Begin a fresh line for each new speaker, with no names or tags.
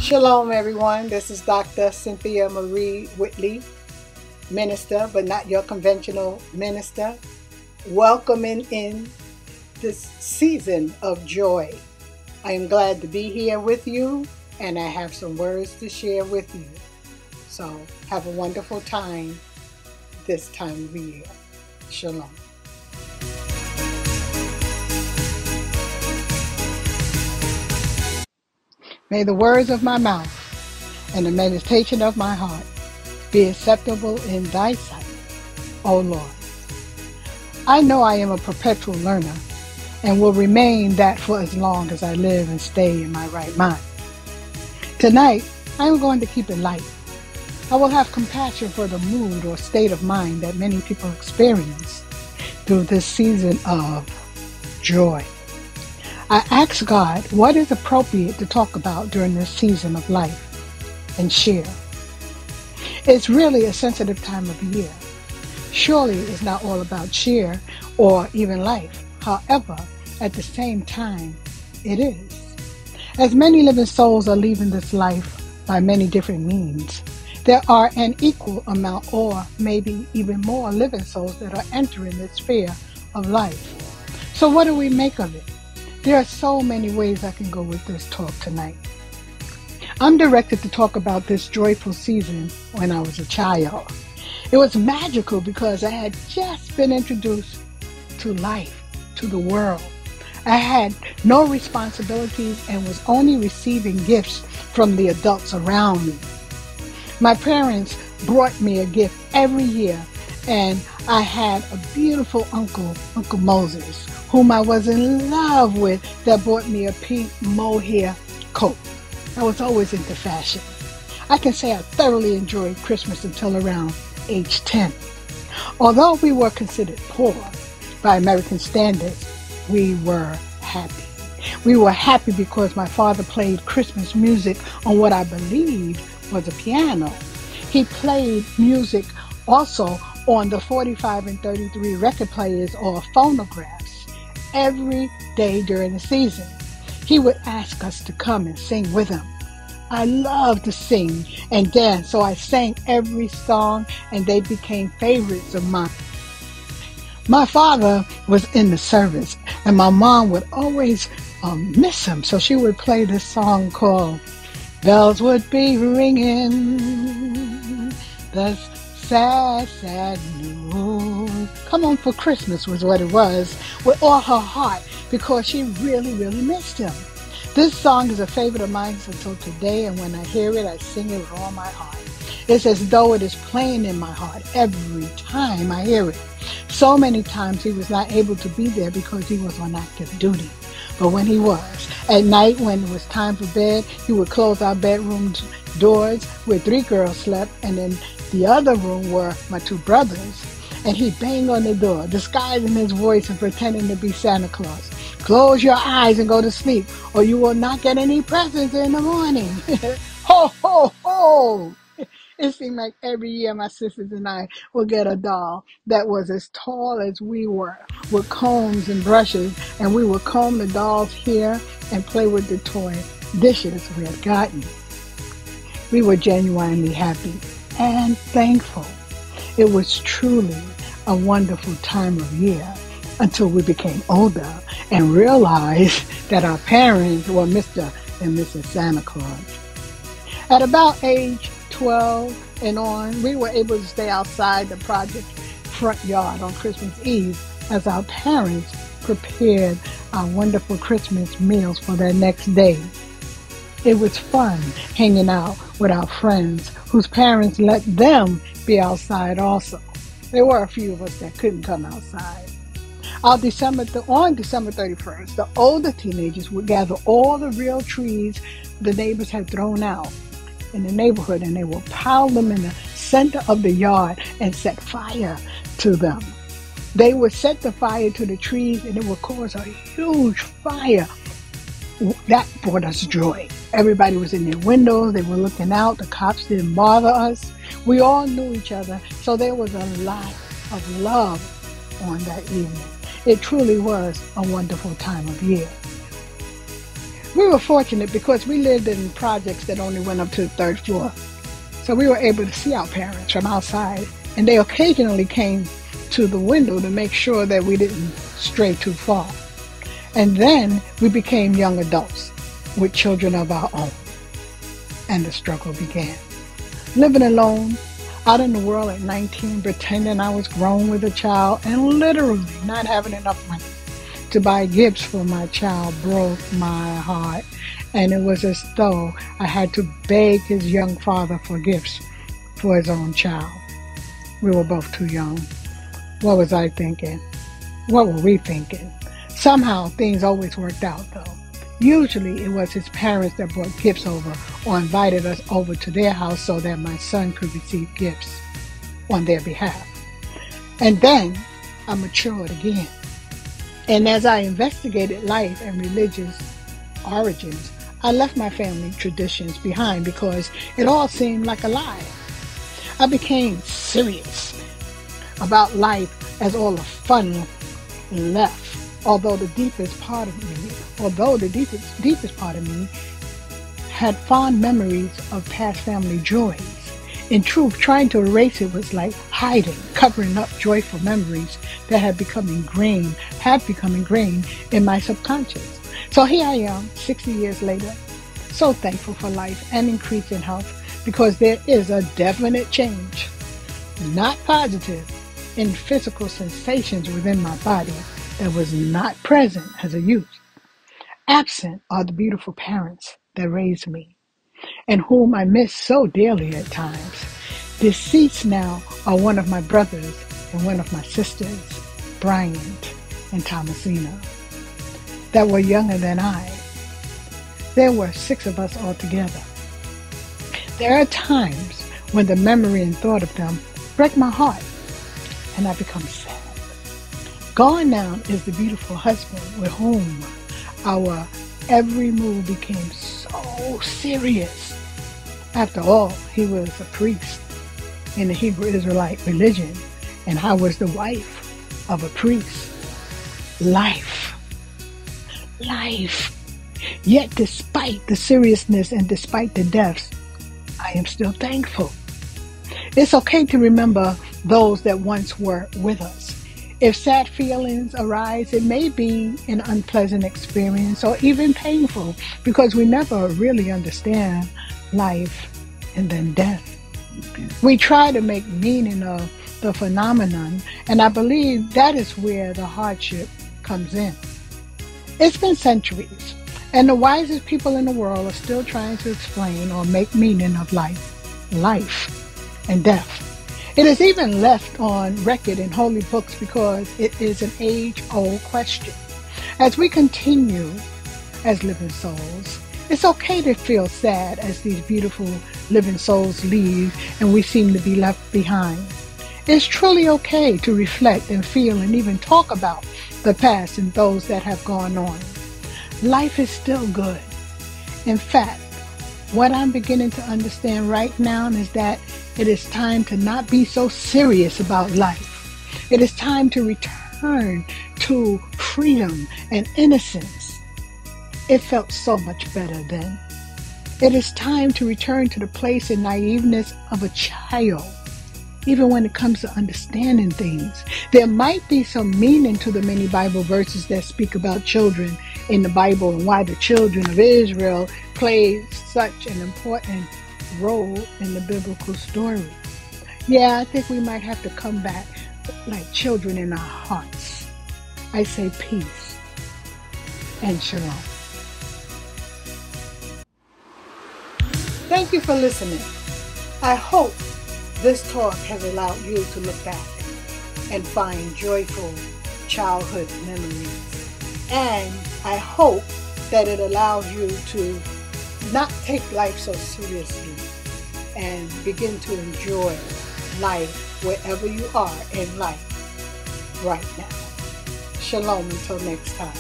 Shalom, everyone. This is Dr. Cynthia Marie Whitley, minister, but not your conventional minister, welcoming in this season of joy. I am glad to be here with you, and I have some words to share with you. So have a wonderful time this time of year. Shalom. May the words of my mouth and the meditation of my heart be acceptable in thy sight, O Lord. I know I am a perpetual learner and will remain that for as long as I live and stay in my right mind. Tonight, I am going to keep it light. I will have compassion for the mood or state of mind that many people experience through this season of joy. I ask God what is appropriate to talk about during this season of life and share. It's really a sensitive time of year. Surely it's not all about cheer or even life. However, at the same time, it is. As many living souls are leaving this life by many different means, there are an equal amount or maybe even more living souls that are entering the sphere of life. So what do we make of it? There are so many ways I can go with this talk tonight. I'm directed to talk about this joyful season when I was a child. It was magical because I had just been introduced to life, to the world. I had no responsibilities and was only receiving gifts from the adults around me. My parents brought me a gift every year, and I had a beautiful uncle, Uncle Moses, whom I was in love with, that bought me a pink mohair coat. I was always into fashion. I can say I thoroughly enjoyed Christmas until around age 10. Although we were considered poor by American standards, we were happy. We were happy because my father played Christmas music on what I believed was a piano. He played music also on the 45 and 33 record players or phonographs every day during the season. He would ask us to come and sing with him. I loved to sing and dance, so I sang every song and they became favorites of mine. My father was in the service and my mom would always miss him, so she would play this song called Bells Would Be Ringing, the sad, sad news. Come on for Christmas was what it was, with all her heart, because she really, really missed him. This song is a favorite of mine until today, and when I hear it, I sing it with all my heart. It's as though it is playing in my heart every time I hear it. So many times he was not able to be there because he was on active duty. But when he was, at night when it was time for bed, he would close our bedroom doors where 3 girls slept, and then the other room were my 2 brothers. And he'd bang on the door, disguising his voice and pretending to be Santa Claus. Close your eyes and go to sleep, or you will not get any presents in the morning. Ho, ho, ho! It seemed like every year my sisters and I would get a doll that was as tall as we were, with combs and brushes, and we would comb the doll's hair and play with the toy dishes we had gotten. We were genuinely happy and thankful. It was truly a wonderful time of year until we became older and realized that our parents were Mr. and Mrs. Santa Claus. At about age 12 and on, we were able to stay outside the project front yard on Christmas Eve as our parents prepared our wonderful Christmas meals for that next day. It was fun hanging out with our friends whose parents let them be outside also. There were a few of us that couldn't come outside. On December 31st, the older teenagers would gather all the real trees the neighbors had thrown out in the neighborhood, and they would pile them in the center of the yard and set fire to them. They would set the fire to the trees, and it would cause a huge fire. That brought us joy. Everybody was in their windows. They were looking out. The cops didn't bother us. We all knew each other, so there was a lot of love on that evening. It truly was a wonderful time of year. We were fortunate because we lived in projects that only went up to the third floor. So we were able to see our parents from outside, and they occasionally came to the window to make sure that we didn't stray too far. And then we became young adults with children of our own, and the struggle began. Living alone, out in the world at 19, pretending I was grown with a child, and literally not having enough money to buy gifts for my child broke my heart. And it was as though I had to beg his young father for gifts for his own child. We were both too young. What was I thinking? What were we thinking? Somehow things always worked out though. Usually it was his parents that brought gifts over or invited us over to their house so that my son could receive gifts on their behalf. And then I matured again. And as I investigated life and religious origins, I left my family traditions behind because it all seemed like a lie. I became serious about life as all the fun left, although the deepest part of me had fond memories of past family joys. In truth, trying to erase it was like hiding, covering up joyful memories that had become ingrained in my subconscious. So here I am, 60 years later, so thankful for life and increase in health because there is a definite change, not positive, in physical sensations within my body that was not present as a youth. Absent are the beautiful parents that raised me and whom I miss so dearly at times. Deceased now are one of my brothers and one of my sisters, Bryant and Thomasina, that were younger than I. There were 6 of us altogether. There are times when the memory and thought of them break my heart and I become sad. Gone now is the beautiful husband with whom our every move became so serious. After all, he was a priest in the Hebrew Israelite religion, and I was the wife of a priest. Life. Yet despite the seriousness and despite the deaths, I am still thankful. It's okay to remember those that once were with us. If sad feelings arise, it may be an unpleasant experience or even painful because we never really understand life and then death. We try to make meaning of the phenomenon, and I believe that is where the hardship comes in. It's been centuries, and the wisest people in the world are still trying to explain or make meaning of life and death. It is even left on record in holy books because it is an age-old question. As we continue as living souls, it's okay to feel sad as these beautiful living souls leave and we seem to be left behind. It's truly okay to reflect and feel and even talk about the past and those that have gone on. Life is still good. In fact, what I'm beginning to understand right now is that it is time to not be so serious about life. It is time to return to freedom and innocence. It felt so much better then. It is time to return to the place and naiveness of a child. Even when it comes to understanding things, there might be some meaning to the many Bible verses that speak about children in the Bible and why the children of Israel played such an important role in the biblical story. Yeah, I think we might have to come back like children in our hearts. I say peace and shalom. Thank you for listening. I hope this talk has allowed you to look back and find joyful childhood memories. And I hope that it allows you to not take life so seriously and begin to enjoy life wherever you are in life right now. Shalom until next time.